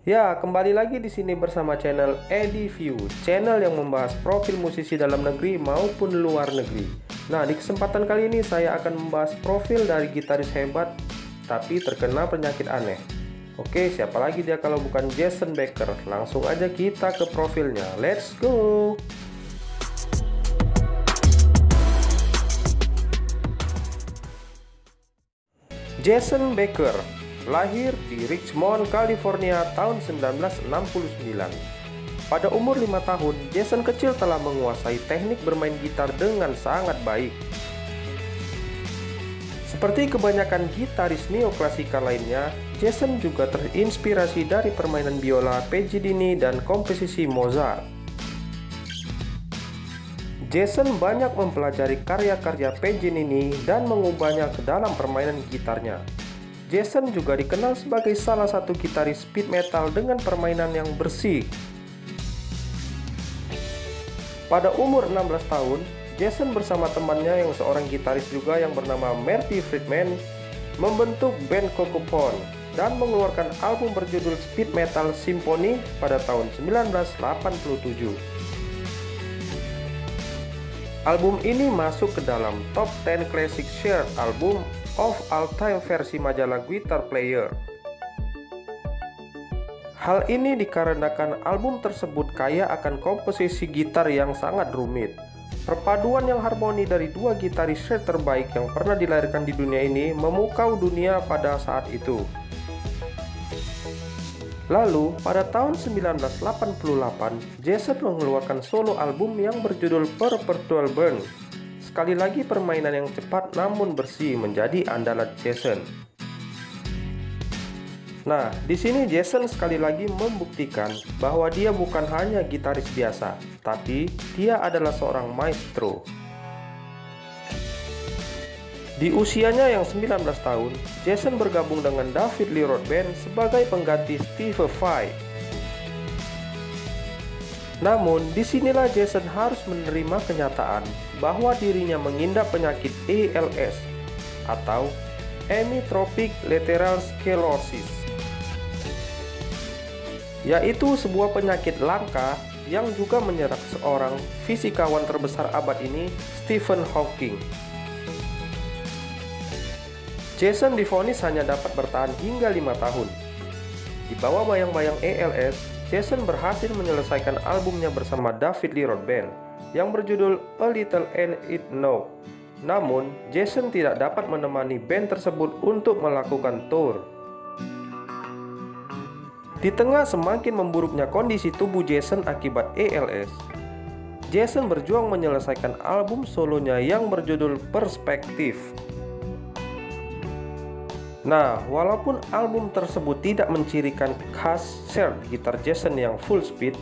Ya, kembali lagi di sini bersama channel EdiView, channel yang membahas profil musisi dalam negeri maupun luar negeri. Nah, di kesempatan kali ini saya akan membahas profil dari gitaris hebat tapi terkena penyakit aneh. Oke, siapa lagi dia kalau bukan Jason Becker? Langsung aja kita ke profilnya. Let's go! Jason Becker lahir di Richmond, California tahun 1969. Pada umur 5 tahun, Jason kecil telah menguasai teknik bermain gitar dengan sangat baik. Seperti kebanyakan gitaris neoklasikal lainnya, Jason juga terinspirasi dari permainan biola Paganini dan komposisi Mozart. Jason banyak mempelajari karya-karya Paganini dan mengubahnya ke dalam permainan gitarnya. Jason juga dikenal sebagai salah satu gitaris speed metal dengan permainan yang bersih. Pada umur 16 tahun, Jason bersama temannya yang seorang gitaris juga yang bernama Marty Friedman membentuk band Cocopon dan mengeluarkan album berjudul Speed Metal Symphony pada tahun 1987. Album ini masuk ke dalam top 10 classic shared album of all time versi majalah Guitar Player. Hal ini dikarenakan album tersebut kaya akan komposisi gitar yang sangat rumit. Perpaduan yang harmoni dari dua gitaris shred terbaik yang pernah dilahirkan di dunia ini memukau dunia pada saat itu. Lalu, pada tahun 1988, Jason mengeluarkan solo album yang berjudul Perpetual Burn. Sekali lagi permainan yang cepat namun bersih menjadi andalan Jason. Nah, di sini Jason sekali lagi membuktikan bahwa dia bukan hanya gitaris biasa, tapi dia adalah seorang maestro. Di usianya yang 19 tahun, Jason bergabung dengan David Lee Roth Band sebagai pengganti Steve Vai. Namun, disinilah Jason harus menerima kenyataan bahwa dirinya mengidap penyakit ALS atau Amyotrophic Lateral Sclerosis, yaitu sebuah penyakit langka yang juga menyerang seorang fisikawan terbesar abad ini, Stephen Hawking. Jason divonis hanya dapat bertahan hingga 5 tahun. Di bawah bayang-bayang ALS, Jason berhasil menyelesaikan albumnya bersama David Lee Roth Band yang berjudul A Little Ain't It Now. Namun, Jason tidak dapat menemani band tersebut untuk melakukan tour. Di tengah semakin memburuknya kondisi tubuh Jason akibat ALS, Jason berjuang menyelesaikan album solonya yang berjudul Perspective. Nah, walaupun album tersebut tidak mencirikan khas shared gitar Jason yang full speed,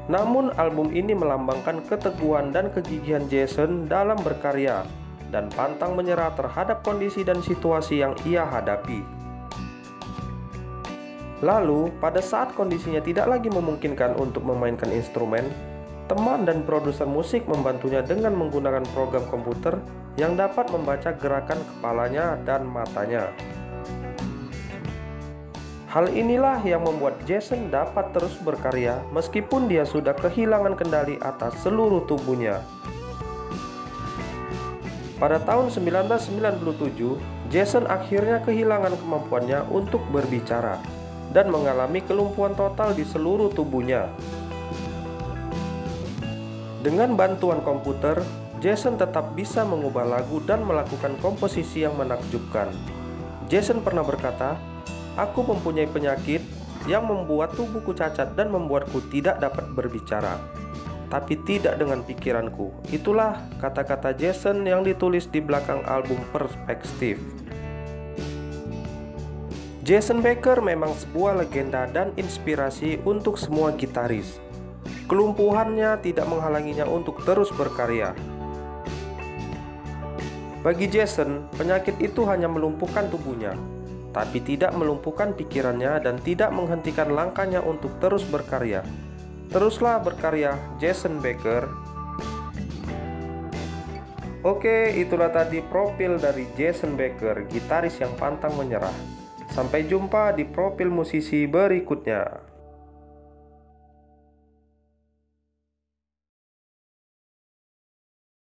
namun album ini melambangkan keteguhan dan kegigihan Jason dalam berkarya dan pantang menyerah terhadap kondisi dan situasi yang ia hadapi. Lalu, pada saat kondisinya tidak lagi memungkinkan untuk memainkan instrumen, teman dan produser musik membantunya dengan menggunakan program komputer yang dapat membaca gerakan kepalanya dan matanya. Hal inilah yang membuat Jason dapat terus berkarya meskipun dia sudah kehilangan kendali atas seluruh tubuhnya. Pada tahun 1997, Jason akhirnya kehilangan kemampuannya untuk berbicara dan mengalami kelumpuhan total di seluruh tubuhnya. Dengan bantuan komputer, Jason tetap bisa mengubah lagu dan melakukan komposisi yang menakjubkan. Jason pernah berkata, "Aku mempunyai penyakit yang membuat tubuhku cacat dan membuatku tidak dapat berbicara, tapi tidak dengan pikiranku." Itulah kata-kata Jason yang ditulis di belakang album Perspective. Jason Becker memang sebuah legenda dan inspirasi untuk semua gitaris. Kelumpuhannya tidak menghalanginya untuk terus berkarya. Bagi Jason, penyakit itu hanya melumpuhkan tubuhnya, tapi tidak melumpuhkan pikirannya dan tidak menghentikan langkahnya untuk terus berkarya. Teruslah berkarya, Jason Becker. Oke, itulah tadi profil dari Jason Becker, gitaris yang pantang menyerah. Sampai jumpa di profil musisi berikutnya.